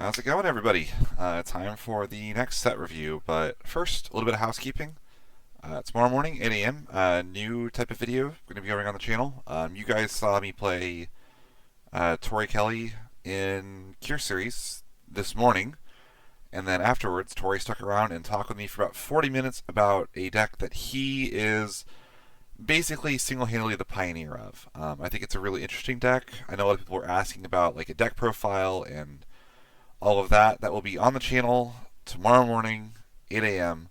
How's it going, everybody? Time for the next set review, but first, a little bit of housekeeping. Tomorrow morning, 8 a.m., new type of video going to be going on the channel. You guys saw me play Tori Kelly in Cure Series this morning, and then afterwards, Tori stuck around and talked with me for about 40 minutes about a deck that he is basically single-handedly the pioneer of. I think it's a really interesting deck. I know a lot of people are asking about like a deck profile and all of that. That will be on the channel tomorrow morning, 8 a.m.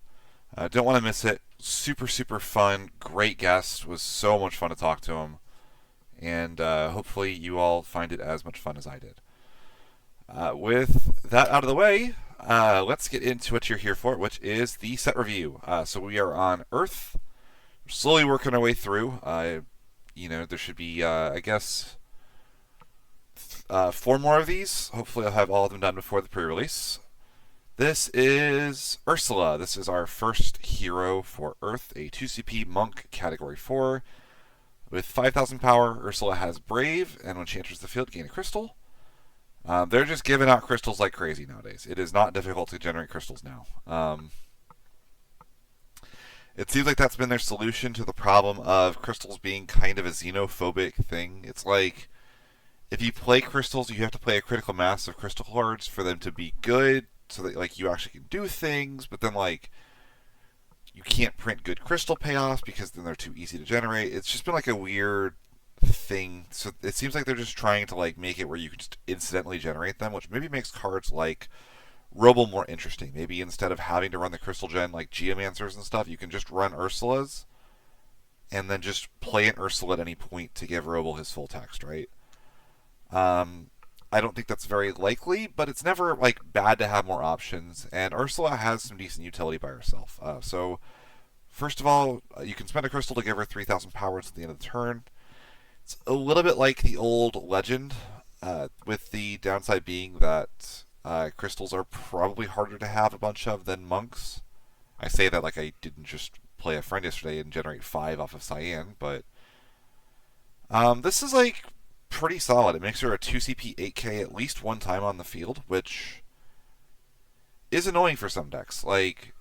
Don't want to miss it. Super, super fun. Great guest. Was so much fun to talk to him. And hopefully you all find it as much fun as I did. With that out of the way, let's get into what you're here for, which is the set review. So we are on Earth. We're slowly working our way through. There should be, I guess, 4 more of these. Hopefully I'll have all of them done before the pre-release. This is Ursula. This is our first hero for Earth, a 2CP Monk Category 4. With 5,000 power, Ursula has Brave, and when she enters the field, gain a crystal. They're just giving out crystals like crazy nowadays. It is not difficult to generate crystals now. It seems like that's been their solution to the problem of crystals being kind of a xenophobic thing. It's like, if you play crystals, you have to play a critical mass of crystal cards for them to be good, so that like you actually can do things. But then like you can't print good crystal payoffs because then they're too easy to generate. It's just been like a weird thing. So it seems like they're just trying to like make it where you can just incidentally generate them, which maybe makes cards like Robo more interesting. Maybe instead of having to run the crystal gen like Geomancers and stuff, you can just run Ursulas and then just play an Ursula at any point to give Robo his full text, right? I don't think that's very likely, but it's never like bad to have more options. And Ursula has some decent utility by herself. So first of all, you can spend a crystal to give her 3,000 powers at the end of the turn. It's a little bit like the old legend, with the downside being that crystals are probably harder to have a bunch of than monks. I say that like I didn't just play a friend yesterday and generate 5 off of Cyan, but this is like pretty solid. It makes her a 2CP 8k at least one time on the field, which is annoying for some decks. Like,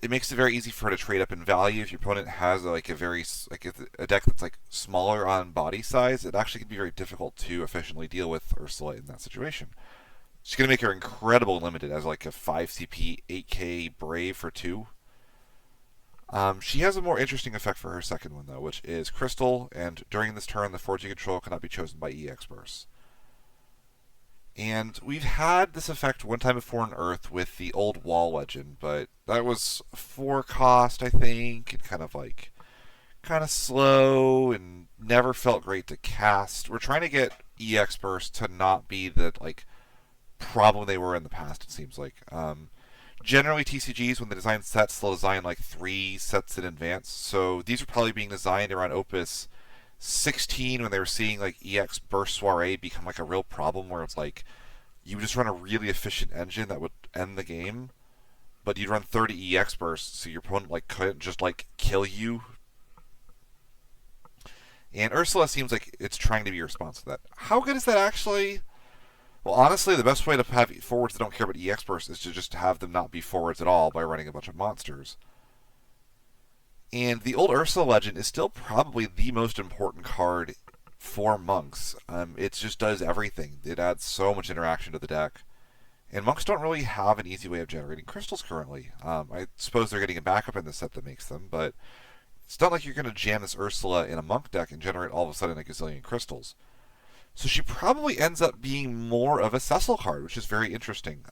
it makes it very easy for her to trade up in value. If your opponent has like a deck that's like smaller on body size, it actually can be very difficult to efficiently deal with Ursula in that situation. She's going to make her incredible limited as like a 5CP 8k Brave for 2. She has a more interesting effect for her second one, though, which is Crystal, and during this turn, the forge you control cannot be chosen by EX Burst. And we've had this effect one time before on Earth with the old Wall Legend, but that was 4 cost, I think, and kind of slow, and never felt great to cast. We're trying to get EX Burst to not be the like problem they were in the past. It seems like. Generally, TCGs, when they design sets, they'll design like 3 sets in advance. So these are probably being designed around Opus 16 when they were seeing like EX Burst Soiree become like a real problem, where it's like you just run a really efficient engine that would end the game, but you'd run 30 EX Bursts, so your opponent like couldn't just like kill you. And Ursula seems like it's trying to be a response to that. How good is that actually? Well, honestly, the best way to have forwards that don't care about EX Burst is to just have them not be forwards at all by running a bunch of monsters. And the old Ursula Legend is still probably the most important card for monks. It just does everything. It adds so much interaction to the deck. And monks don't really have an easy way of generating crystals currently. I suppose they're getting a backup in the set that makes them, but it's not like you're going to jam this Ursula in a monk deck and generate all of a sudden a gazillion crystals. So she probably ends up being more of a Cecil card, which is very interesting.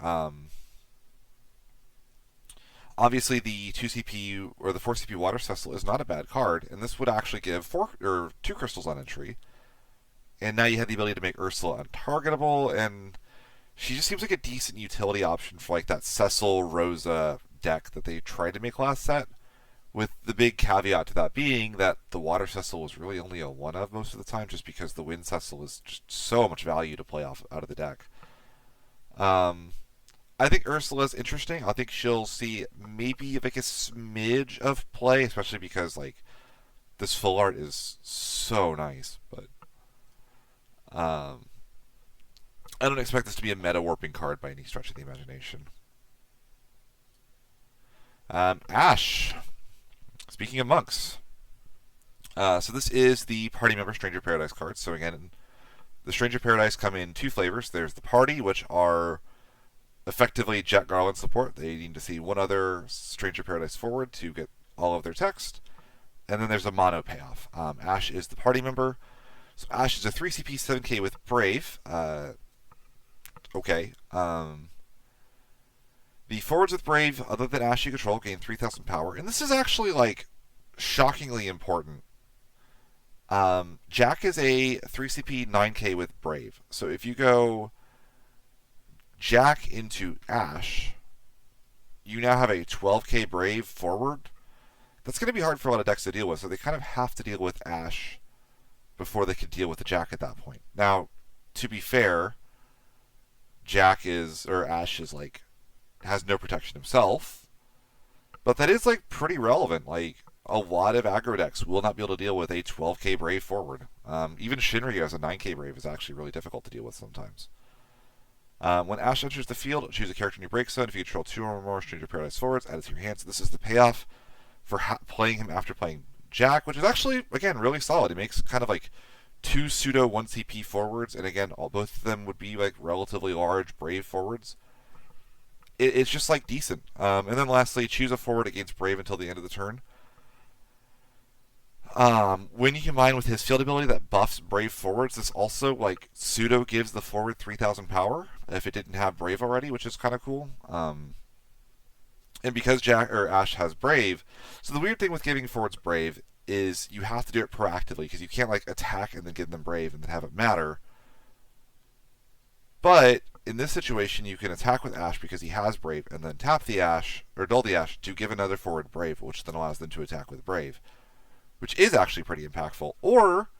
Obviously, the 2CP or the 4CP Water Cecil is not a bad card, and this would actually give 4 or 2 crystals on entry. And now you have the ability to make Ursula untargetable, and she just seems like a decent utility option for like that Cecil Rosa deck that they tried to make last set. With the big caveat to that being that the Water Cecil was really only a 1 of most of the time, just because the Wind Cecil is just so much value to play off out of the deck. I think Ursula's interesting. I think she'll see maybe like a smidge of play, especially because like this full art is so nice. But I don't expect this to be a meta warping card by any stretch of the imagination. Ash. Speaking of monks. So this is the Party Member Stranger Paradise card. So again, the Stranger Paradise come in two flavors. There's the Party, which are effectively Jack Garland support. They need to see one other Stranger Paradise forward to get all of their text. And then there's a mono payoff. Ash is the Party Member. So Ash is a 3CP 7K with Brave. Okay. The forwards with Brave, other than Ash you control, gain 3,000 power. And this is actually, like, shockingly important. Jack is a 3CP 9K with Brave. So if you go Jack into Ash, you now have a 12K Brave forward. That's going to be hard for a lot of decks to deal with, so they kind of have to deal with Ash before they can deal with the Jack at that point. Now, to be fair, Ash is like, has no protection himself, but that is like pretty relevant. Like, a lot of aggro decks will not be able to deal with a 12K Brave forward. Even Shinryu as a 9K Brave is actually really difficult to deal with sometimes. When Ash enters the field, choose a character in your break zone. If you control 2 or more Stranger Paradise forwards, add it to your hand. So this is the payoff for playing him after playing Jack, which is actually, again, really solid. It makes kind of like 2 pseudo 1CP forwards, and again, both of them would be like relatively large Brave forwards. It's just like decent. And then lastly, choose a forward against Brave until the end of the turn. When you combine with his field ability that buffs Brave forwards, this also like pseudo gives the forward 3,000 power if it didn't have Brave already, which is kind of cool. And because Ash has Brave, so the weird thing with giving forwards Brave is you have to do it proactively because you can't like attack and then give them Brave and then have it matter. But in this situation, you can attack with Ash because he has Brave and then tap the Ash or dull the Ash to give another forward Brave, which then allows them to attack with Brave, which is actually pretty impactful. Or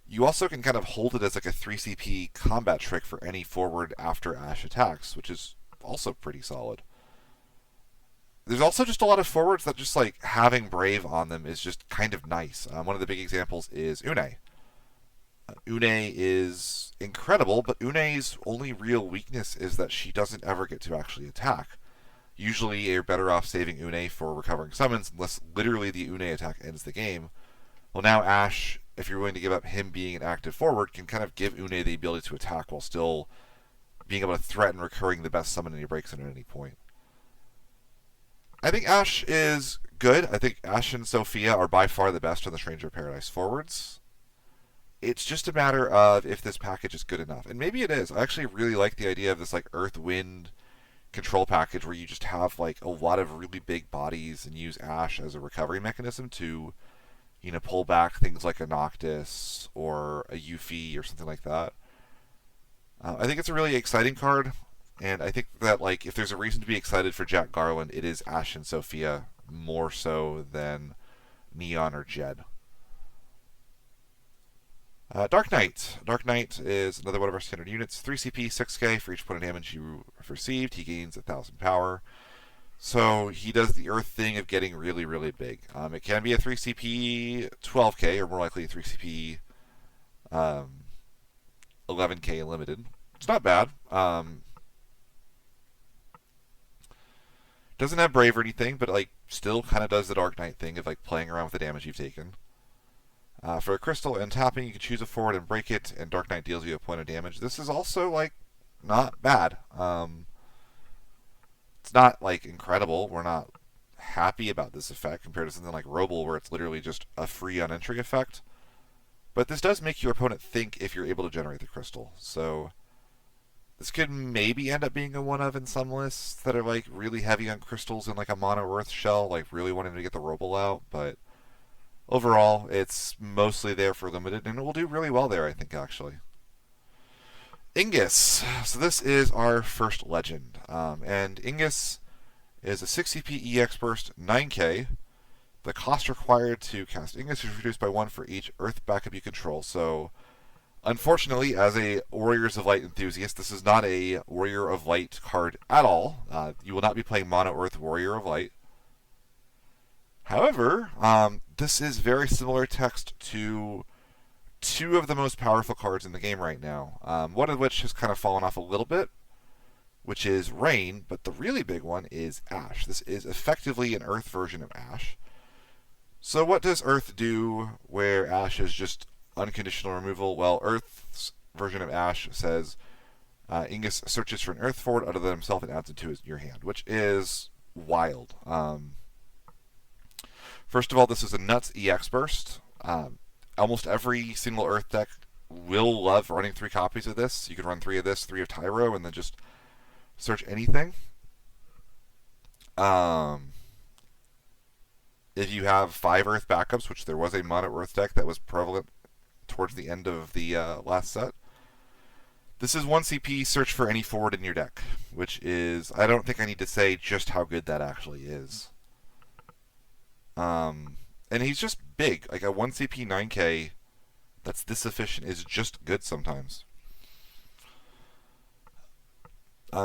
you also can kind of hold it as like a 3CP combat trick for any forward after Ash attacks, which is also pretty solid. There's also just a lot of forwards that just like having Brave on them is just kind of nice. One of the big examples is Une. Une is incredible, but Une's only real weakness is that she doesn't ever get to actually attack. Usually you're better off saving Une for recovering summons unless literally the Une attack ends the game. Well, now Ash, if you're willing to give up him being an active forward, can kind of give Une the ability to attack while still being able to threaten recurring the best summon in your break zone at any point. I think Ash is good. I think Ash and Sophia are by far the best on the Stranger Paradise forwards. It's just a matter of if this package is good enough. And maybe it is. I actually really like the idea of this like Earth Wind control package where you just have like a lot of really big bodies and use Ash as a recovery mechanism to, you know, pull back things like a Noctis or a Yuffie or something like that. I think it's a really exciting card. And I think that, like, if there's a reason to be excited for Jack Garland, it is Ash and Sophia more so than Neon or Jed. Dark Knight. Dark Knight is another one of our standard units. 3CP, 6K for each point of damage you have received. He gains 1,000 power. So he does the Earth thing of getting really, really big. It can be a 3CP 12K, or more likely a 3CP 11K limited. It's not bad. Doesn't have Brave or anything, but like still kind of does the Dark Knight thing of like playing around with the damage you've taken. For a crystal and tapping, you can choose a forward and break it, and Dark Knight deals you a point of damage. This is also like not bad. It's not like incredible. We're not happy about this effect compared to something like Roble, where it's literally just a free on entry effect. But this does make your opponent think if you're able to generate the crystal. So this could maybe end up being a one of in some lists that are like really heavy on crystals in like a mono earth shell, like really wanting to get the Roble out. But overall, it's mostly there for limited, and it will do really well there, I think, actually. Ingus. So this is our first legend. And Ingus is a 6CP EX burst, 9K. The cost required to cast Ingus is reduced by 1 for each Earth backup you control. So, unfortunately, as a Warriors of Light enthusiast, this is not a Warrior of Light card at all. You will not be playing Mono Earth Warrior of Light. However, this is very similar text to two of the most powerful cards in the game right now. One of which has kind of fallen off a little bit, which is Rain, but the really big one is Ash. This is effectively an Earth version of Ash. So what does Earth do where Ash is just unconditional removal? Well, Earth's version of Ash says Ingus searches for an Earth forward other than himself and adds it to your hand, which is wild. First of all, this is a nuts EX burst. Almost every single Earth deck will love running 3 copies of this. You can run 3 of this, 3 of Tyro, and then just search anything. If you have 5 Earth backups, which there was a mono Earth deck that was prevalent towards the end of the last set, this is 1 CP, search for any forward in your deck, which is, I don't think I need to say just how good that actually is. And he's just big. Like a 1 CP 9K that's this efficient is just good sometimes.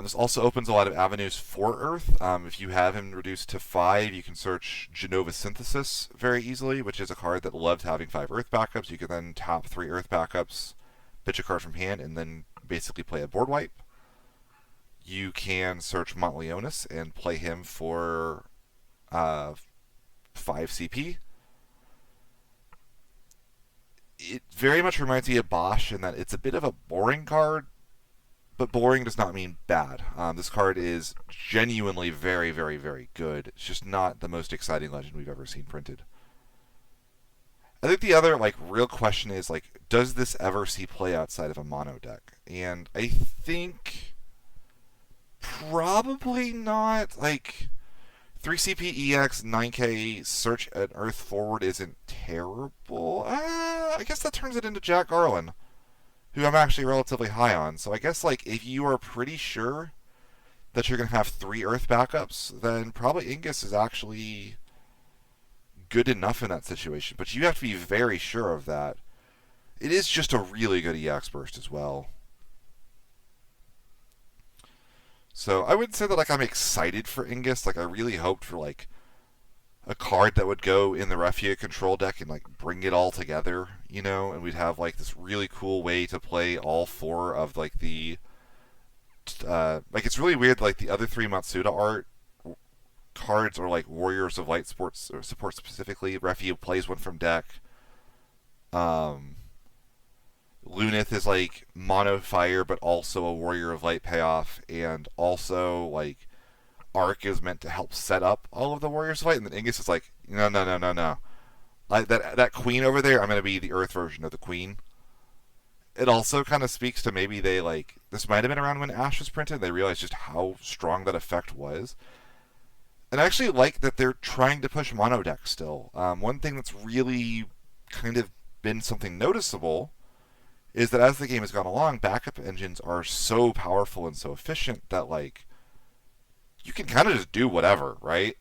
This also opens a lot of avenues for Earth. If you have him reduced to 5, you can search Genova Synthesis very easily, which is a card that loves having 5 Earth backups. You can then tap 3 Earth backups, pitch a card from hand, and then basically play a board wipe. You can search Montleonis and play him for 5 CP. It very much reminds me of Bosch in that it's a bit of a boring card, but boring does not mean bad. This card is genuinely very, very, very good. It's just not the most exciting legend we've ever seen printed. I think the other real question is does this ever see play outside of a mono deck? And I think probably not. 3 CP EX 9K search an Earth forward isn't terrible. I guess that turns it into Jack Garland, who I'm actually relatively high on. So I guess if you are pretty sure that you're going to have 3 Earth backups, then probably Ingus is actually good enough in that situation. But you have to be very sure of that. It is just a really good EX burst as well. So I wouldn't say that I'm excited for Ingus. I really hoped for a card that would go in the Refia control deck and bring it all together, and we'd have this really cool way to play all 4 of the it's really weird the other 3 Matsuda art cards are Warriors of Light support specifically. Refia plays one from deck. Lunith is mono fire but also a Warrior of Light payoff, and also Arc is meant to help set up all of the Warriors of Light, and then Ingus is no. That Queen over there, I'm going to be the Earth version of the Queen. It also kind of speaks to maybe they this might have been around when Ash was printed. They realized just how strong that effect was. And I actually like that they're trying to push mono decks still. One thing that's really kind of been something noticeable is that as the game has gone along, backup engines are so powerful and so efficient that you can kind of just do whatever, right?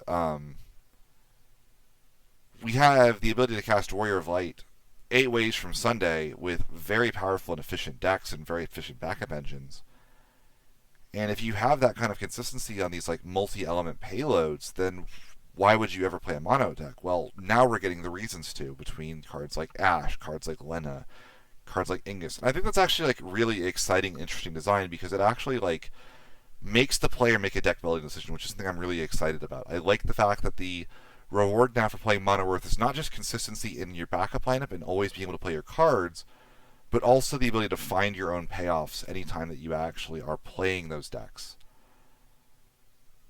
We have the ability to cast Warrior of Light 8 ways from Sunday with very powerful and efficient decks and very efficient backup engines. And if you have that kind of consistency on these multi-element payloads, then why would you ever play a mono deck? Well, now we're getting the reasons to between cards like Ash, cards like Lena, cards like Ingus. And I think that's actually really exciting, interesting design because it actually makes the player make a deck building decision, which is something I'm really excited about. I like the fact that the reward now for playing Mono Earth is not just consistency in your backup lineup and always being able to play your cards, but also the ability to find your own payoffs anytime that you actually are playing those decks.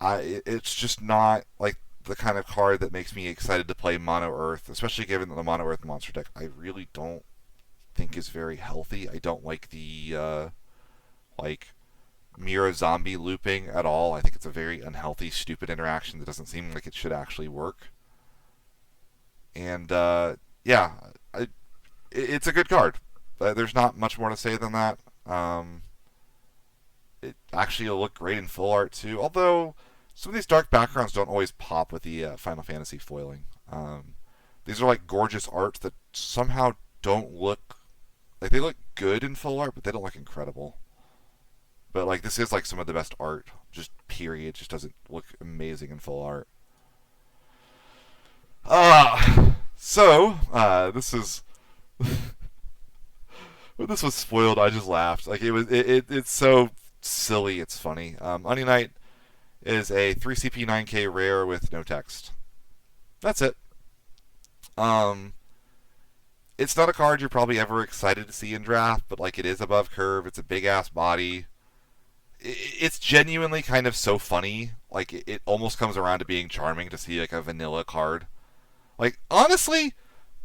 It's just not the kind of card that makes me excited to play Mono Earth, especially given that the Mono Earth monster deck I really don't think is very healthy. I don't like the Mira zombie looping at all. I think it's a very unhealthy, stupid interaction that doesn't seem like it should actually work. And it's a good card. There's not much more to say than that. It actually will look great in full art too. Although some of these dark backgrounds don't always pop with the Final Fantasy foiling. These are gorgeous art that somehow don't look they look good in full art, but they don't look incredible. But this is some of the best art, just period. Just doesn't look amazing in full art. So this is when this was spoiled, I just laughed. Like it's so silly. It's funny. Onion Knight is a 3 CP 9K rare with no text. That's it. Um, it's not a card you're probably ever excited to see in draft, but like it is above curve. It's a big ass body. It's genuinely kind of so funny. Like it almost comes around to being charming to see like a vanilla card. Like honestly,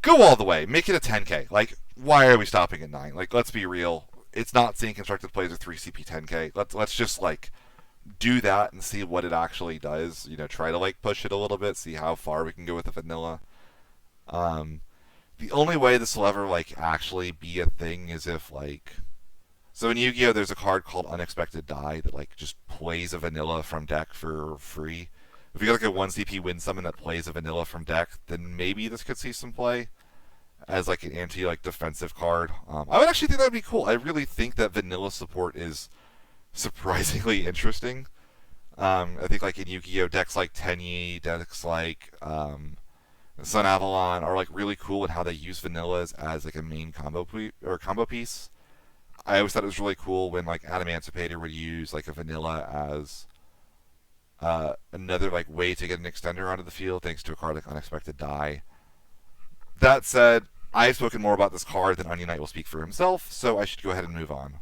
go all the way. Make it a 10K. Like why are we stopping at 9? Like let's be real. It's not seeing constructed plays with 3 CP 10K. Let's just like do that and see what it actually does. You know, try to like push it a little bit, see how far we can go with the vanilla. Um, the only way this will ever like actually be a thing is if like so in Yu-Gi-Oh there's a card called Unexpected Die that like just plays a vanilla from deck for free. If you got like a 1 CP win summon that plays a vanilla from deck, then maybe this could see some play as like an anti like defensive card. I would actually think that would be cool. I really think that vanilla support is surprisingly interesting. I think like in Yu-Gi-Oh decks like Tenyi, decks like Sun Avalon are like really cool in how they use vanillas as like a main combo piece. I always thought it was really cool when like Adam Emancipator would use like a vanilla as another like way to get an extender onto the field thanks to a card like Unexpected Die. That said, I've spoken more about this card than Onion Knight will speak for himself, so I should go ahead and move on.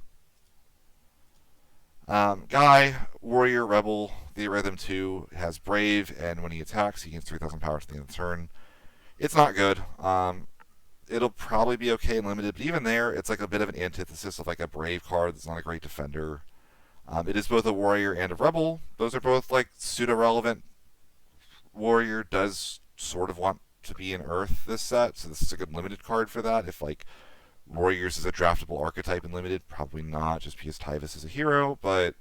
Guy, Warrior, Rebel, the Rhythm 2 has Brave, and when he attacks, he gains 3,000 power at the end of the turn. It's not good. It'll probably be okay in limited, but even there, it's like a bit of an antithesis of like a Brave card that's not a great defender. It is both a Warrior and a Rebel. Those are both like pseudo-relevant. Warrior does sort of want to be in Earth this set, so this is a good limited card for that. If like Warriors is a draftable archetype in limited, probably not, just because Tyvis is a hero. But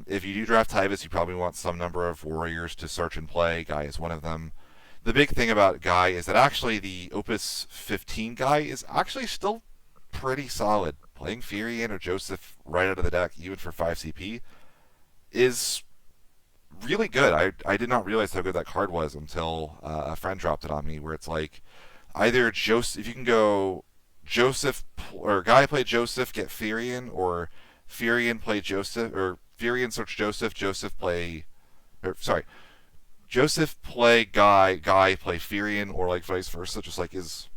if you do draft Tyvis, you probably want some number of Warriors to search and play. Guy is one of them. The big thing about Guy is that actually the Opus 15 Guy is actually still pretty solid. Playing Furion or Joseph right out of the deck, even for 5 CP, is really good. I did not realize how good that card was until a friend dropped it on me, where it's like either Joseph, if you can go Joseph or Guy play Joseph, get Furion, or Furion play Joseph, or Furion search Joseph, Joseph play, or sorry, Joseph play Guy, Guy play Furion, or like vice versa, just like is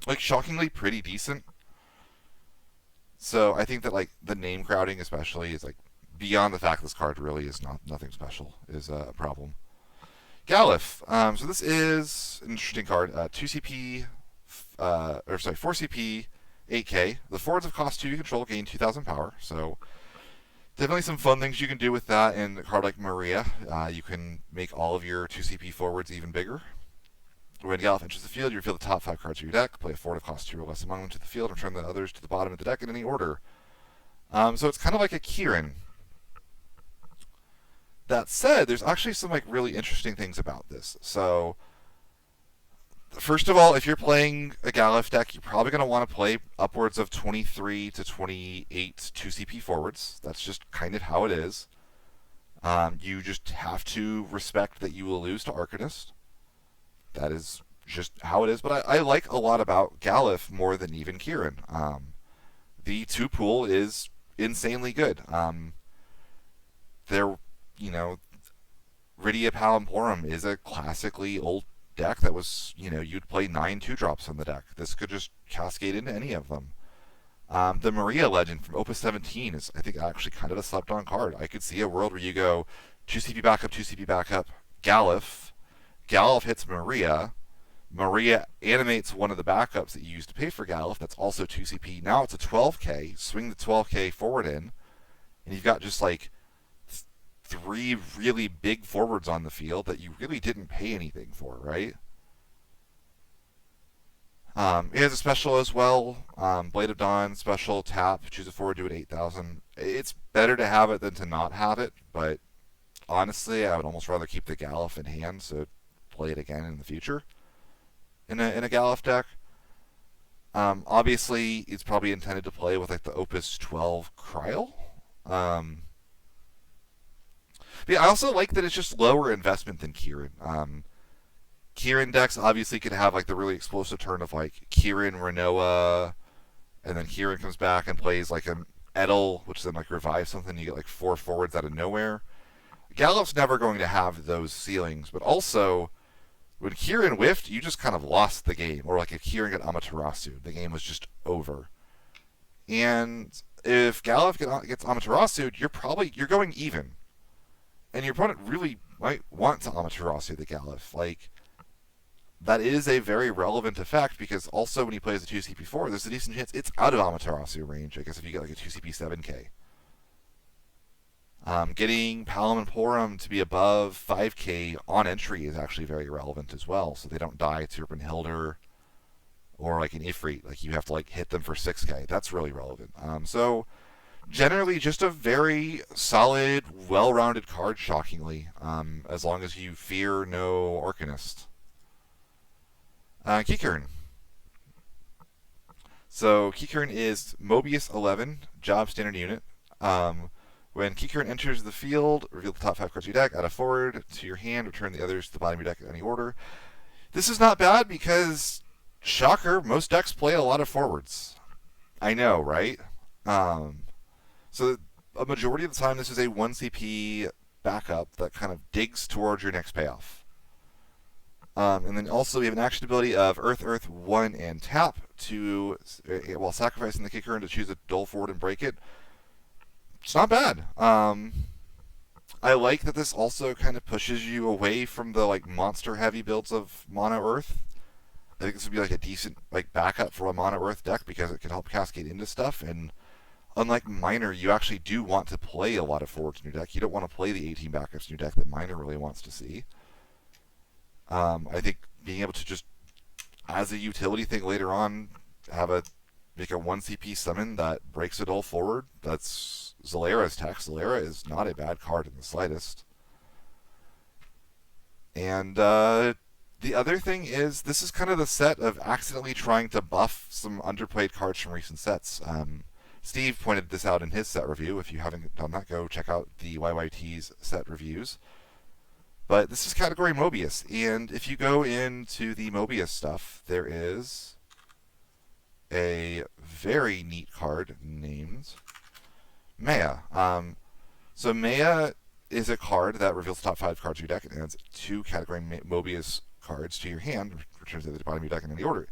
like shockingly pretty decent. So I think that like the name crowding especially is like beyond the fact this card really is nothing special is a problem. Galif. So this is an interesting card. 2 CP, 4 CP, 8K. The forwards of cost 2 you control gain 2,000 power. So definitely some fun things you can do with that. In a card like Maria, you can make all of your 2 CP forwards even bigger. When Galif enters the field, you reveal the top 5 cards of your deck, play a forward of cost 2 or less among them to the field, and return the others to the bottom of the deck in any order. So it's kind of like a Kern. That said, there's actually some like really interesting things about this. So, first of all, if you're playing a Galif deck, you're probably going to want to play upwards of 23 to 28 2 CP forwards. That's just kind of how it is. You just have to respect that you will lose to Arcanist. That is just how it is. But I like a lot about Galif more than even Kern. The 2 pool is insanely good. There, you know, Rydia Palamporum is a classically old deck that was, you know, you'd play 9 2-drops on the deck. This could just cascade into any of them. The Maria Legend from Opus 17 is, I think, actually kind of a slept-on card. I could see a world where you go 2 CP backup, 2 CP backup, Galif. Galif hits Maria. Maria animates one of the backups that you used to pay for Galif. That's also 2 CP. Now it's a 12K. Swing the 12K forward in, and you've got just like 3 really big forwards on the field that you really didn't pay anything for, right? It has a special as well. Blade of Dawn, special, tap, choose a forward, do it 8,000. It's better to have it than to not have it, but honestly, I would almost rather keep the Galif in hand, so play it again in the future in a Galif deck. Obviously, it's probably intended to play with like the Opus 12 Cryo. But yeah, I also like that it's just lower investment than Kern. Kieran decks obviously could have like the really explosive turn of like Kieran, Renoa, and then Kieran comes back and plays like an Edel, which then like revives something. You get like 4 forwards out of nowhere. Gallup's never going to have those ceilings, but also when Kieran whiffed, you just kind of lost the game. Or like if Kieran got Amaterasu, the game was just over. And if Gallup gets Amaterasu, you're going even. And your opponent really might want to Amaterasu the Gallup. Like, that is a very relevant effect because also when he plays a 2CP4, there's a decent chance it's out of Amaterasu range, I guess if you get like a 2CP7K. Getting Palom and Porum to be above 5k on entry is actually very relevant as well, so they don't die to Serpent Hilder or like an Ifrit. Like you have to like hit them for 6k. That's really relevant. So generally, just a very solid, well-rounded card. Shockingly, as long as you fear no Arcanist. Kern. So Kern is Mobius 11, job standard unit. When Kern enters the field, reveal the top 5 cards of your deck, add a forward to your hand, return the others to the bottom of your deck in any order. This is not bad because, shocker, most decks play a lot of forwards. I know, right? So a majority of the time, this is a 1CP backup that kind of digs towards your next payoff. And then also we have an action ability of Earth, 1, and tap to, while sacrificing the Kern to choose a dull forward and break it. It's not bad. I like that this also kind of pushes you away from the like monster heavy builds of Mono Earth. I think this would be like a decent like backup for a Mono Earth deck because it can help cascade into stuff. And unlike Miner, you actually do want to play a lot of forwards in your deck. You don't want to play the 18 backups in your deck that Miner really wants to see. I think being able to just, as a utility thing later on, make a 1CP summon that breaks it all forward. That's Zalera's tech. Zalera is not a bad card in the slightest. And the other thing is, this is kind of the set of accidentally trying to buff some underplayed cards from recent sets. Steve pointed this out in his set review. If you haven't done that, go check out the YYT's set reviews. But this is category Mobius, and if you go into the Mobius stuff, there is a very neat card named Maya. So Maya is a card that reveals the top 5 cards of your deck and adds 2 category Mobius cards to your hand, returns to the bottom of your deck in any order.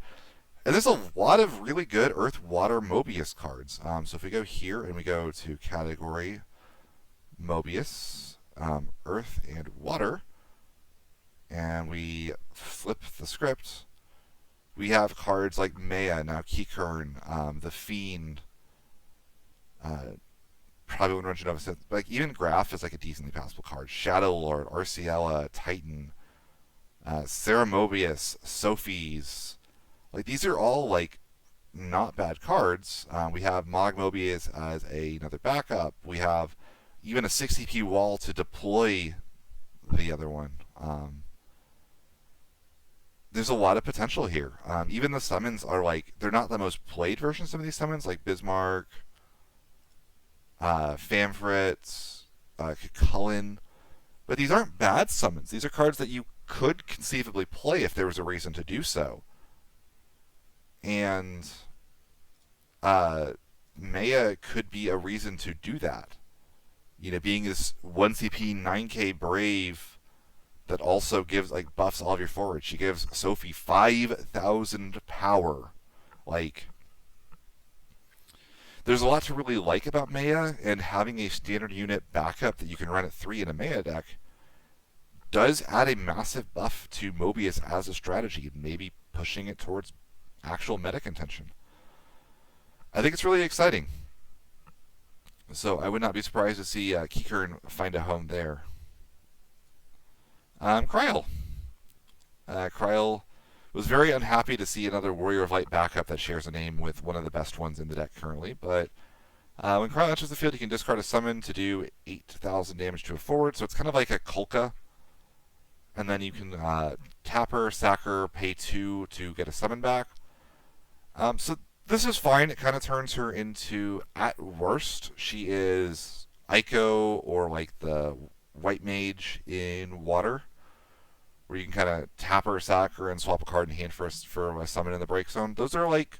And there's a lot of really good Earth, Water, Mobius cards. So if we go here and we go to category Mobius, Earth, and Water, and we flip the script, we have cards like Maya, now Kern, the Fiend, probably wouldn't mention of it, but like even Graph is like a decently passable card. Shadow Lord, Arciella, Titan, Sarah Mobius, Sophie's. Like these are all like not bad cards. We have Mog Mobius as another backup. We have even a 60p wall to deploy the other one. There's a lot of potential here. Even the summons are like, they're not the most played versions of some of these summons, like Bismarck, Famfrit, Cucullin. But these aren't bad summons. These are cards that you could conceivably play if there was a reason to do so. And Maya could be a reason to do that. You know, being this 1CP 9k Brave that also gives like buffs all of your forwards. She gives Sophie 5,000 power. Like, there's a lot to really like about Maya, and having a standard unit backup that you can run at 3 in a Maya deck does add a massive buff to Mobius as a strategy, maybe pushing it towards actual meta contention. I think it's really exciting. So I would not be surprised to see Kern find a home there. Kryl. Kryl was very unhappy to see another Warrior of Light backup that shares a name with one of the best ones in the deck currently, but when Kryl enters the field, he can discard a summon to do 8,000 damage to a forward, so it's kind of like a Kulka, and then you can tap her, sack her, pay 2 to get a summon back. So this is fine. It kind of turns her into, at worst, she is Ico or like the White Mage in Water. where you can kind of tap her, sack her, and swap a card in hand for a summon in the break zone. Those are like,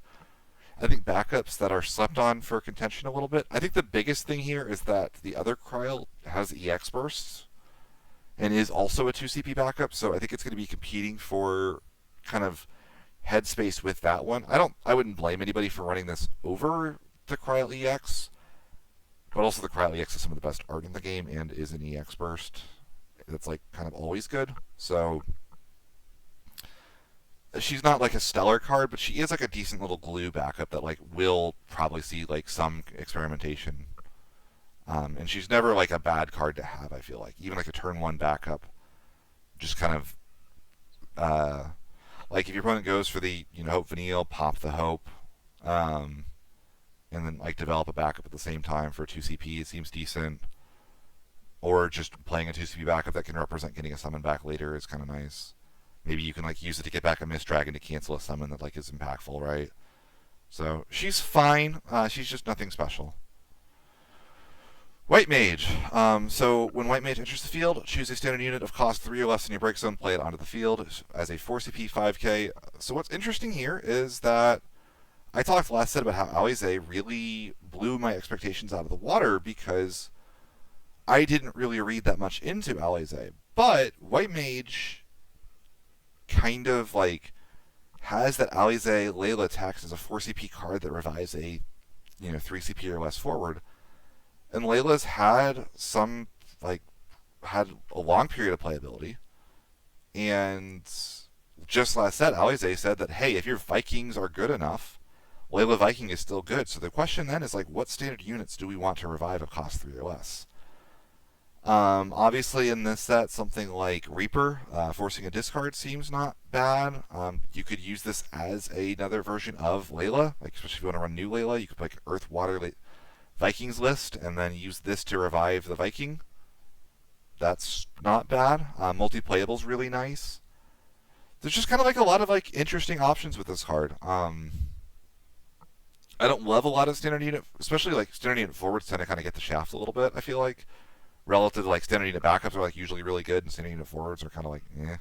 I think, backups that are slept on for contention a little bit. I think the biggest thing here is that the other Cryle has EX bursts and is also a 2 CP backup, so I think it's going to be competing for kind of headspace with that one. I wouldn't blame anybody for running this over the Cryle EX, but also the Cryle EX is some of the best art in the game and is an EX burst. That's like kind of always good. So she's not like a stellar card, but she is like a decent little glue backup that like will probably see like some experimentation. And she's never like a bad card to have. I feel like even like a turn 1 backup, just kind of like if your opponent goes for the Hope Vanille, pop the Hope, and then like develop a backup at the same time for 2 CP. It seems decent. Or just playing a 2 CP backup that can represent getting a summon back later is kind of nice. Maybe you can like use it to get back a Mist Dragon to cancel a summon that like is impactful, right? So she's fine. She's just nothing special. White Mage. So when White Mage enters the field, choose a standard unit of cost 3 or less in your break zone, play it onto the field as a 4 CP 5k. So what's interesting here is that I talked last set about how Alize really blew my expectations out of the water because I didn't really read that much into Alize. But White Mage kind of like has that Alize Layla text as a 4 CP card that revives a 3 CP or less forward. And Layla's had a long period of playability. And just last set, Alize said that, hey, if your Vikings are good enough, Layla Viking is still good. So the question then is like, what standard units do we want to revive at cost 3 or less? Obviously in this set, something like Reaper, forcing a discard seems not bad. You could use this as another version of Layla, like especially if you want to run new Layla, you could pick Earth, Water, Vikings list, and then use this to revive the Viking. That's not bad. Multiplayable's really nice. There's just kind of like a lot of like interesting options with this card. I don't love a lot of standard unit, especially like standard unit forwards tend to kind of get the shaft a little bit, I feel like. Relative to like standard unit backups are like usually really good, and standard unit forwards are kind of like eh.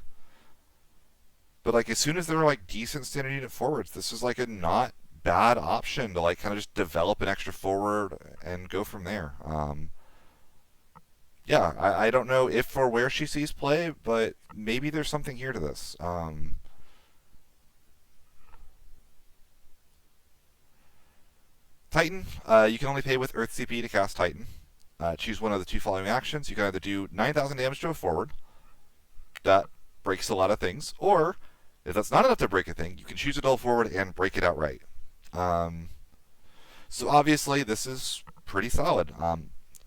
But like as soon as there are like decent standard unit forwards, this is like a not bad option to like kind of just develop an extra forward and go from there. Yeah, I don't know if or where she sees play, but maybe there's something here to this. Titan, you can only pay with Earth CP to cast Titan. Choose one of the 2 following actions. You can either do 9,000 damage to a forward. That breaks a lot of things. Or, if that's not enough to break a thing, you can choose a dull forward and break it outright. So obviously, this is pretty solid.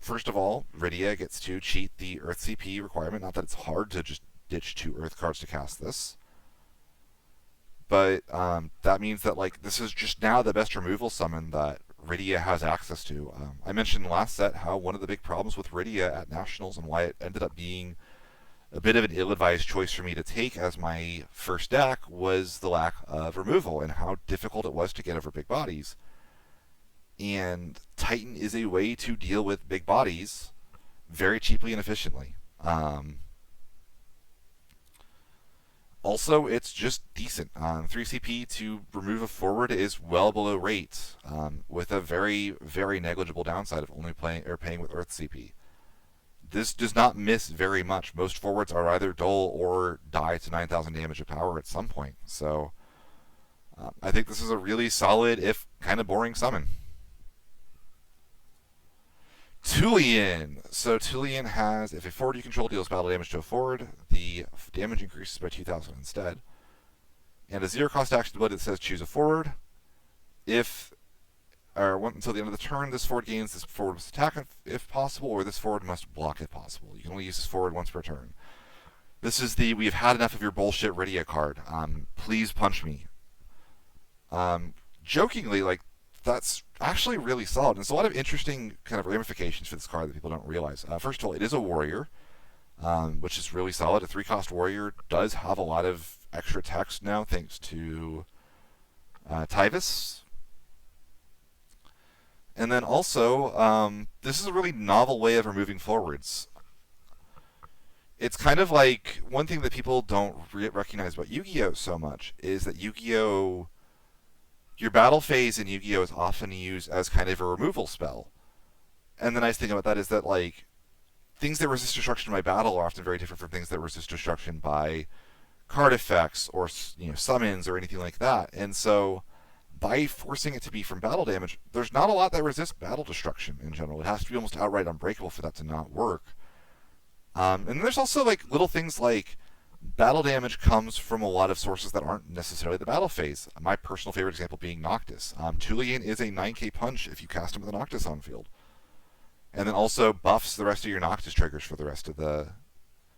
First of all, Rydia gets to cheat the Earth CP requirement. Not that it's hard to just ditch 2 Earth cards to cast this. But that means that like this is just now the best removal summon that Rydia has access to. I mentioned last set how one of the big problems with Rydia at Nationals and why it ended up being a bit of an ill-advised choice for me to take as my first deck was the lack of removal and how difficult it was to get over big bodies. And Titan is a way to deal with big bodies very cheaply and efficiently. Also, it's just decent. 3 CP to remove a forward is well below rate, with a very, very negligible downside of only paying with Earth CP. This does not miss very much. Most forwards are either dull or die to 9,000 damage of power at some point. So, I think this is a really solid, if kind of boring, summon. Tulian. So Tulian has, if a forward you control deals battle damage to a forward, the damage increases by 2,000 instead. And a 0-cost action ability that says choose a forward. Until the end of the turn, this forward gains this forward must attack if possible, or this forward must block if possible. You can only use this forward once per turn. This is the we've had enough of your bullshit Rydia card. Please punch me. Jokingly, like, that's actually really solid. And there's a lot of interesting kind of ramifications for this card that people don't realize. First of all, it is a warrior, which is really solid. A 3-cost warrior does have a lot of extra text now, thanks to Tyvis. And then also, this is a really novel way of removing forwards. It's kind of like one thing that people don't recognize about Yu-Gi-Oh so much is that Yu-Gi-Oh, your battle phase in Yu-Gi-Oh is often used as kind of a removal spell. And the nice thing about that is that like things that resist destruction by battle are often very different from things that resist destruction by card effects or summons or anything like that. And so by forcing it to be from battle damage, there's not a lot that resists battle destruction in general. It has to be almost outright unbreakable for that to not work. And there's also like little things like battle damage comes from a lot of sources that aren't necessarily the battle phase. My personal favorite example being Noctis. Tulian is a 9k punch if you cast him with a Noctis on field. And then also buffs the rest of your Noctis triggers for the rest of the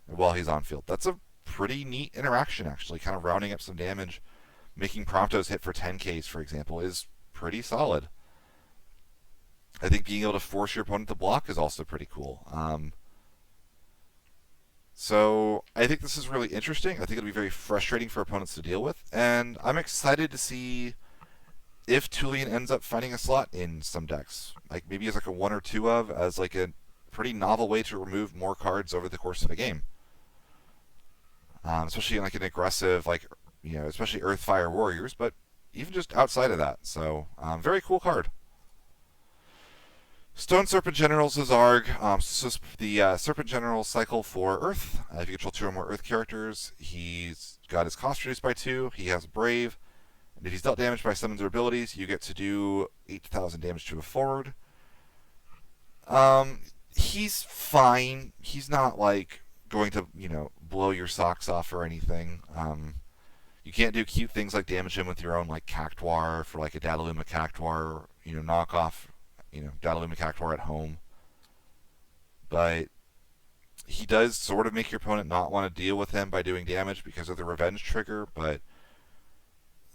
while he's on field. That's a pretty neat interaction, actually. Kind of rounding up some damage, making Promptos hit for 10Ks, for example, is pretty solid. I think being able to force your opponent to block is also pretty cool. So I think this is really interesting. I think it'll be very frustrating for opponents to deal with, and I'm excited to see if Tulian ends up finding a slot in some decks, like maybe as like a 1 or 2 of, as like a pretty novel way to remove more cards over the course of a game. Especially in like an aggressive, like especially Earth Fire Warriors, but even just outside of that. So very cool card. Stone Serpent General's Zarg. So the Serpent General cycle for Earth. If you control 2 or more Earth characters, he's got his cost reduced by 2. He has Brave. And if he's dealt damage by summons or abilities, you get to do 8,000 damage to a forward. He's fine. He's not like going to, blow your socks off or anything. You can't do cute things like damage him with your own like Cactuar for like a Dataluma Cactuar, knockoff, Dataluma Cactuar at home. But he does sort of make your opponent not want to deal with him by doing damage because of the revenge trigger, but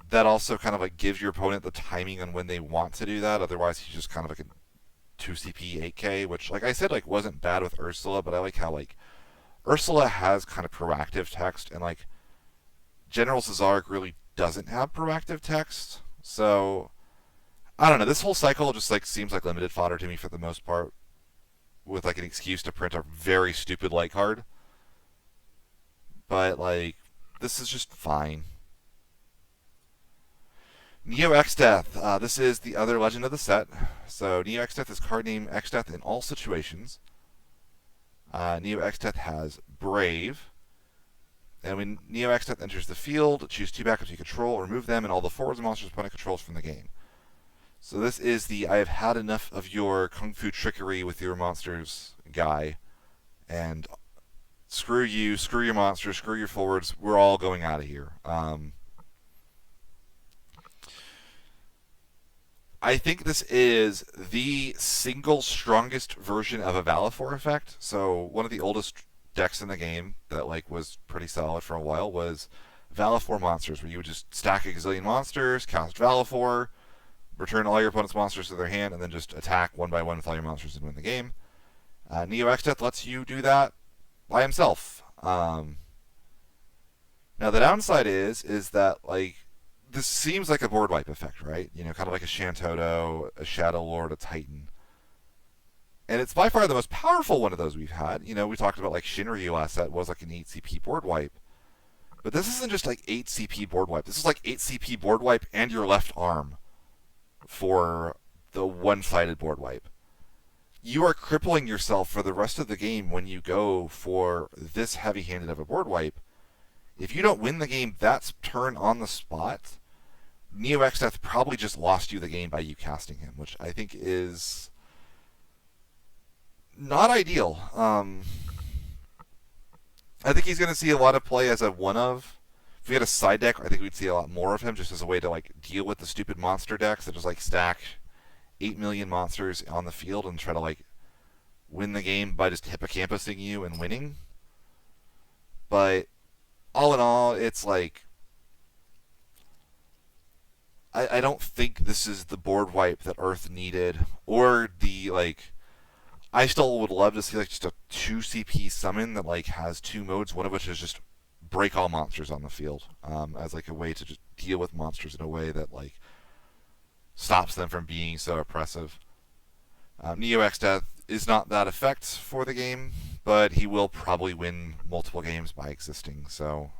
that also kind of like gives your opponent the timing on when they want to do that. Otherwise, he's just kind of like a 2 CP 8K, which, like I said, like wasn't bad with Ursula, but I like how like Ursula has kind of proactive text, and like General Cesark really doesn't have proactive text. So I don't know. This whole cycle just like seems like limited fodder to me for the most part, with like an excuse to print a very stupid light card. But like this is just fine. Neox Death. This is the other legend of the set. So Neox Death is card name X Death in all situations. Neox Death has Brave. And when Neox Death enters the field, choose 2 backups you control, remove them, and all the forwards and monsters opponent controls from the game. So this is the I have had enough of your kung fu trickery with your monsters guy. And screw you, screw your monsters, screw your forwards, we're all going out of here. I think this is the single strongest version of a Valifor effect. So one of the oldest decks in the game that like was pretty solid for a while was Valifor monsters, where you would just stack a gazillion monsters, cast Valifor, return all your opponent's monsters to their hand, and then just attack one by one with all your monsters and win the game. Neox Death lets you do that by himself. Now the downside is that like this seems like a board wipe effect, right? Kind of like a Shantoto, a Shadow Lord, a Titan. And it's by far the most powerful one of those we've had. We talked about like Shinryu last set was like an 8 CP board wipe. But this isn't just like 8 CP board wipe. This is like 8 CP board wipe and your left arm for the one-sided board wipe. You are crippling yourself for the rest of the game when you go for this heavy-handed of a board wipe. If you don't win the game that turn on the spot, Neox Death probably just lost you the game by you casting him, which I think is not ideal. I think he's going to see a lot of play as a one-of. If we had a side deck, I think we'd see a lot more of him just as a way to like deal with the stupid monster decks that just like stack 8 million monsters on the field and try to like win the game by just hippocampusing you and winning. But all in all, it's like I don't think this is the board wipe that Earth needed, or the like. I still would love to see like just a 2 CP summon that like has 2 modes, one of which is just break all monsters on the field, as like a way to just deal with monsters in a way that like stops them from being so oppressive. Neox Death is not that effect for the game, but he will probably win multiple games by existing. So,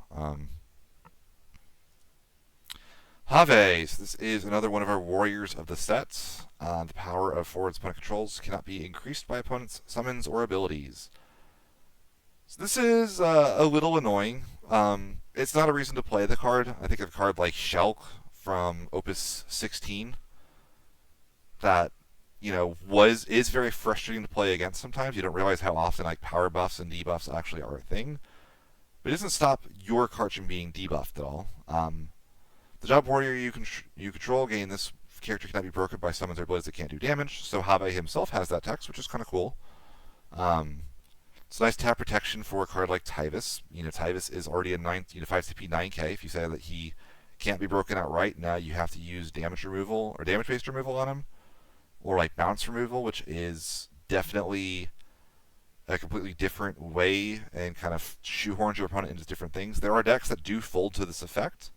Jave. So this is another one of our warriors of the sets. The power of forwards opponent controls cannot be increased by opponent's summons or abilities. So this is a little annoying. It's not a reason to play the card. I think of a card like Shulk from Opus 16 that is very frustrating to play against sometimes. You don't realize how often like power buffs and debuffs actually are a thing. But it doesn't stop your card from being debuffed at all. The job warrior you control gain this character cannot be broken by summons or abilities that can't do damage. So Jave himself has that text, which is kind of cool. It's nice to have protection for a card like Tyvis. Tyvis is already a 5 CP 9k. If you say that he can't be broken outright, now you have to use damage removal or damage-based removal on him, or like bounce removal, which is definitely a completely different way and kind of shoehorns your opponent into different things. There are decks that do fold to this effect.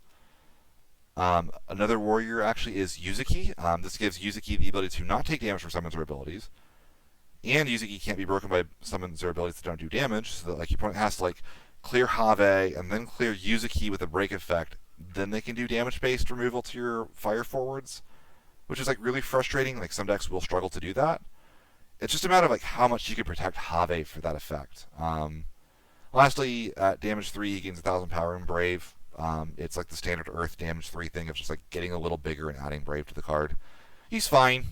Another warrior actually is Yuzuki. This gives Yuzuki the ability to not take damage from summons or abilities. And Yuzuki can't be broken by summons or abilities that don't do damage, so that like your opponent has to like clear Jave and then clear Yuzuki with a break effect. Then they can do damage-based removal to your fire forwards, which is like really frustrating. Like some decks will struggle to do that. It's just a matter of like how much you can protect Jave for that effect. Lastly, at damage 3, he gains 1,000 power and Brave. It's like the standard Earth damage 3 thing of just like getting a little bigger and adding Brave to the card. He's fine.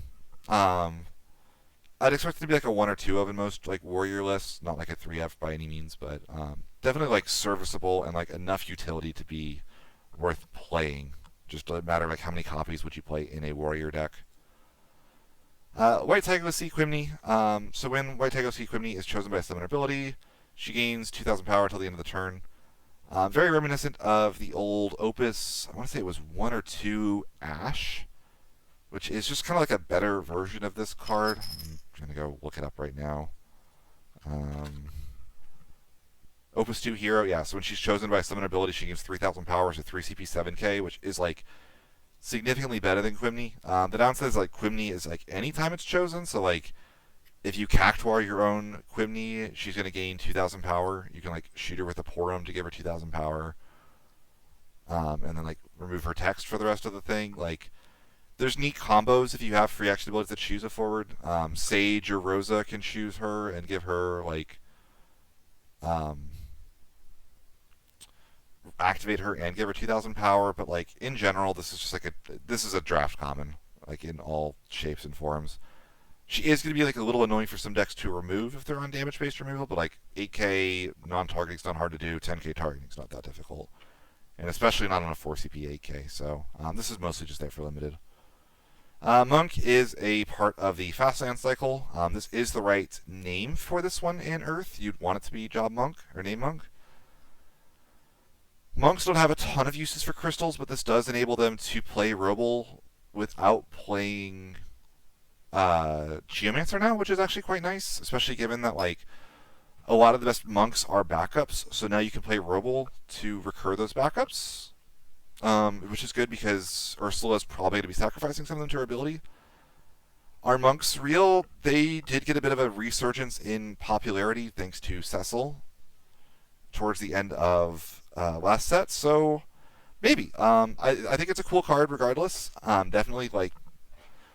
I'd expect it to be like a 1 or 2 of in most like warrior lists, not like a 3F by any means, but definitely like serviceable and like enough utility to be worth playing. Just a matter of like how many copies would you play in a warrior deck. White Tiger Sea Quimney. So when White Tiger Sea Quimney is chosen by a summon ability, she gains 2,000 power till the end of the turn. Very reminiscent of the old Opus, I want to say it was 1 or 2 Ash, which is just kind of like a better version of this card. I'm going to go look it up right now. Opus 2 Hero, yeah, so when she's chosen by a summon ability, she gains 3,000 power, so 3 CP 7k, which is like significantly better than Quimney. The downside is like Quimney is like anytime it's chosen, so like if you Cactuar your own Quimney, she's going to gain 2,000 power. You can like shoot her with a Porum to give her 2,000 power, and then like remove her text for the rest of the thing. Like there's neat combos if you have free action abilities that choose a forward. Sage or Rosa can choose her and give her like activate her and give her 2,000 power. But like in general, this is just like this is a draft common, like in all shapes and forms. She is going to be like a little annoying for some decks to remove if they're on damage-based removal, but like 8k non-targeting is not hard to do, 10k targeting is not that difficult, and especially not on a 4 CP 8k. So this is mostly just there for limited. Monk is a part of the Fastland cycle. This is the right name for this one in Earth. You'd want it to be Job Monk or Name Monk. Monks don't have a ton of uses for crystals, but this does enable them to play Roble without playing Geomancer now, which is actually quite nice, especially given that like a lot of the best monks are backups. So now you can play Roble to recur those backups, which is good because Ursula's probably going to be sacrificing some of them to her ability. Are monks real? They did get a bit of a resurgence in popularity thanks to Cecil towards the end of last set, so maybe. I think it's a cool card regardless. Definitely like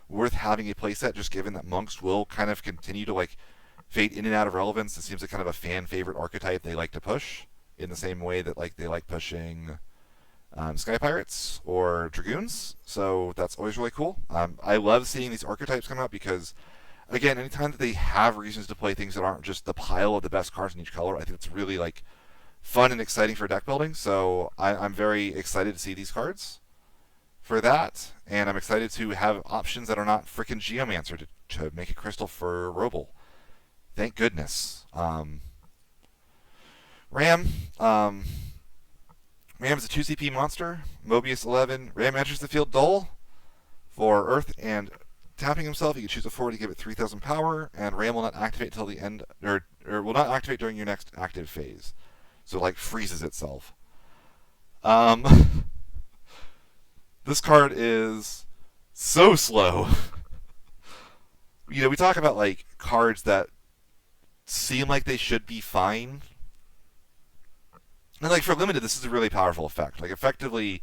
worth having a playset, just given that monks will kind of continue to like fade in and out of relevance. It seems like kind of a fan favorite archetype they like to push in the same way that like they like pushing Sky Pirates or Dragoons. So that's always really cool. I love seeing these archetypes come out because, again, anytime that they have reasons to play things that aren't just the pile of the best cards in each color, I think it's really like fun and exciting for deck building. So I'm very excited to see these cards for that, and I'm excited to have options that are not frickin' Geomancer to make a crystal for Roble. Thank goodness. Ram. Ram is a 2 CP monster. Mobius 11. Ram enters the field dull for Earth and tapping himself. You can choose a forward to give it 3,000 power, and Ram will not activate until the end, or will not activate during your next active phase. So, like, freezes itself. This card is so slow. We talk about, like, cards that seem like they should be fine. And like for limited, this is a really powerful effect. Like effectively,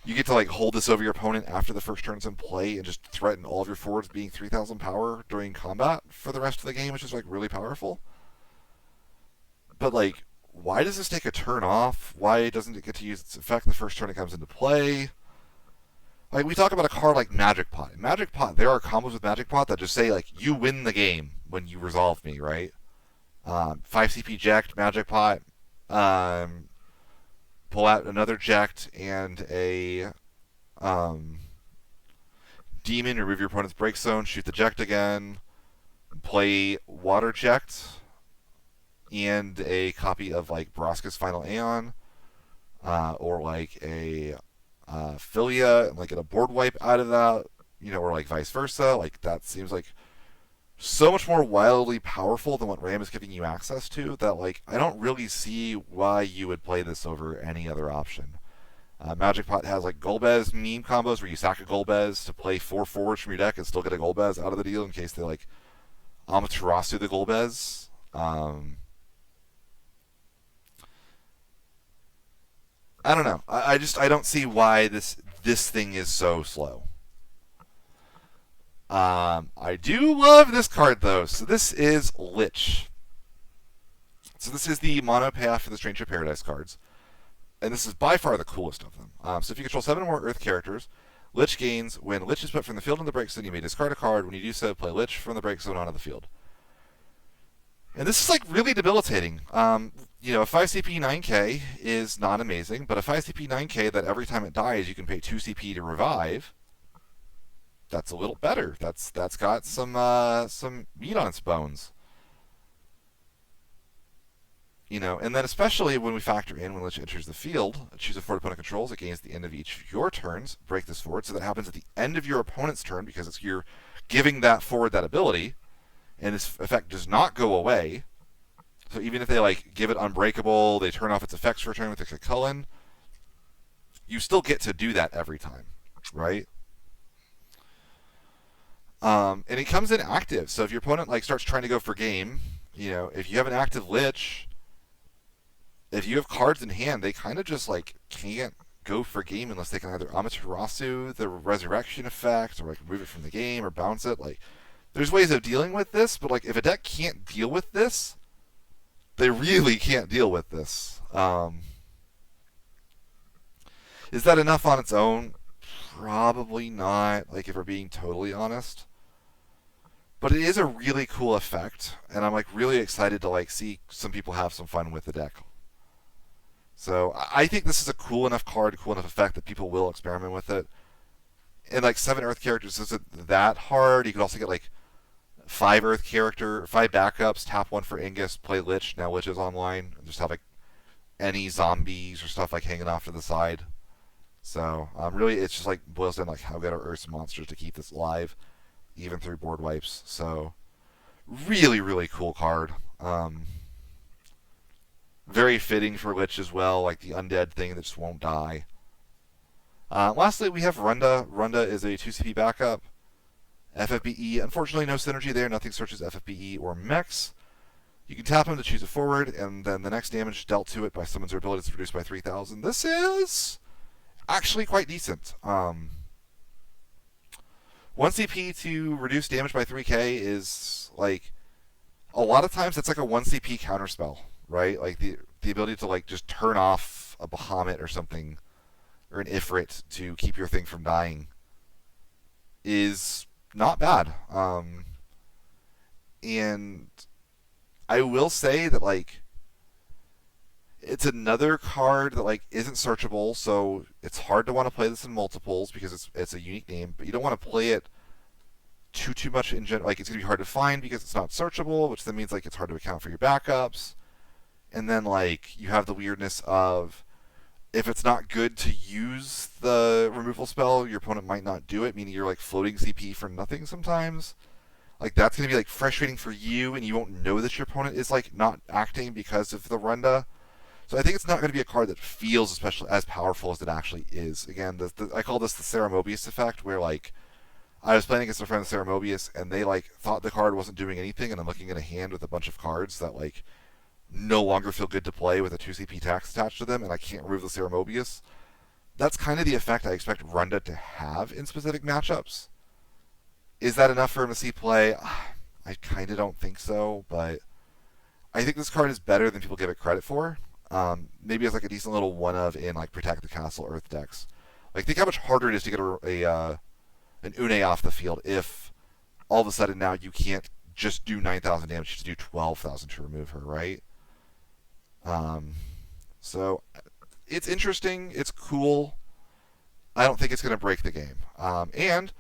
you get to like hold this over your opponent after the first turn's in play and just threaten all of your forwards being 3,000 power during combat for the rest of the game, which is like really powerful. But like, why does this take a turn off? Why doesn't it get to use its effect the first turn it comes into play? Like we talk about a card like Magic Pot. In Magic Pot, there are combos with Magic Pot that just say like you win the game when you resolve me, right? 5 CP Ject Magic Pot. Pull out another Ject and a Demon, remove your opponent's break zone, shoot the Ject again, play Water Ject, and a copy of like Braska's Final Aeon, or like a Philia, and like get a board wipe out of that, or like vice versa. Like that seems like so much more wildly powerful than what RAM is giving you access to that like I don't really see why you would play this over any other option. Magic Pot has like Golbez meme combos where you sack a Golbez to play 4 forwards from your deck and still get a Golbez out of the deal in case they like Amaterasu the Golbez. I don't know. I don't see why this thing is so slow. I do love this card though. So this is Lich. So this is the mono payoff for the Stranger Paradise cards, and this is by far the coolest of them. So if you control 7 or more Earth characters, Lich gains. When Lich is put from the field in the break zone, you may discard a card. When you do so, play Lich from the break zone onto the field. And this is like really debilitating. A 5 CP 9K is not amazing, but a 5 CP 9K that every time it dies you can pay 2 CP to revive. That's a little better. That's got some meat on its bones. And then especially when we factor in when Lich enters the field, choose a forward opponent controls. It gains at the end of each of your turns. Break this forward, so that happens at the end of your opponent's turn because you're giving that forward that ability, and this effect does not go away. So even if they like give it unbreakable, they turn off its effects for a turn with a Kakulin, you still get to do that every time, right? And it comes in active. So if your opponent like starts trying to go for game, if you have an active Lich, if you have cards in hand, they kind of just like can't go for game unless they can either Amaterasu the resurrection effect, or like remove it from the game, or bounce it. Like, there's ways of dealing with this, but like if a deck can't deal with this, they really can't deal with this. Is that enough on its own? Probably not. Like if we're being totally honest. But it is a really cool effect, and I'm like really excited to like see some people have some fun with the deck. So I think this is a cool enough card, cool enough effect that people will experiment with it. And like 7 Earth characters isn't that hard. You could also get like 5 backups, tap 1 for Ingus, play Lich. Now Lich is online, and just have like any zombies or stuff like hanging off to the side. So really, it's just like boils down like how good are Earth's monsters to keep this alive, even through board wipes. So really, really cool card. Very fitting for Lich as well, like the undead thing that just won't die. Lastly, we have Renda. Renda is a 2 CP backup. FFBE, unfortunately no synergy there. Nothing searches FFBE or Mechs. You can tap him to choose a forward, and then the next damage dealt to it by summons or ability is reduced by 3,000. This is actually quite decent. 1 CP to reduce damage by 3k is like, a lot of times that's like a 1 CP counterspell, right? Like the ability to like just turn off a Bahamut or something, or an Ifrit to keep your thing from dying is not bad. And I will say that like it's another card that like isn't searchable, so it's hard to want to play this in multiples because it's a unique name, but you don't want to play it too much in general. Like it's gonna be hard to find because it's not searchable, which then means like it's hard to account for your backups. And then like you have the weirdness of, if it's not good to use the removal spell, your opponent might not do it, meaning you're like floating CP for nothing sometimes. Like that's going to be like frustrating for you, and you won't know that your opponent is like not acting because of the Renda. So I think it's not going to be a card that feels especially as powerful as it actually is. Again, I call this the Sarah Mobius effect, where like I was playing against a friend Ceramobius, and they like thought the card wasn't doing anything, and I'm looking at a hand with a bunch of cards that like no longer feel good to play with a 2 CP tax attached to them, and I can't remove the Ceramobius. That's kind of the effect I expect Renda to have in specific matchups. Is that enough for him to see play? I kind of don't think so, but I think this card is better than people give it credit for. Maybe it's like a decent little one of in like Protect the Castle Earth decks. Like think how much harder it is to get an Une off the field if all of a sudden now you can't just do 9,000 damage, you have to do 12,000 to remove her, right? So it's interesting, it's cool. I don't think it's going to break the game. And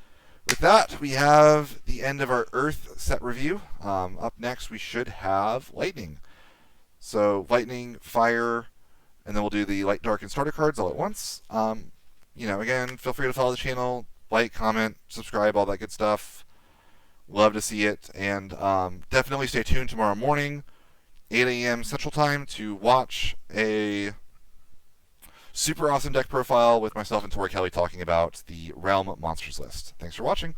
with that, we have the end of our Earth set review. Up next, we should have Lightning. So Lightning, Fire, and then we'll do the Light, Dark, and Starter cards all at once. Again, feel free to follow the channel, like, comment, subscribe, all that good stuff. Love to see it. And definitely stay tuned tomorrow morning, 8 a.m. Central Time, to watch a super awesome deck profile with myself and Tori Kelly talking about the Realm Monsters list. Thanks for watching.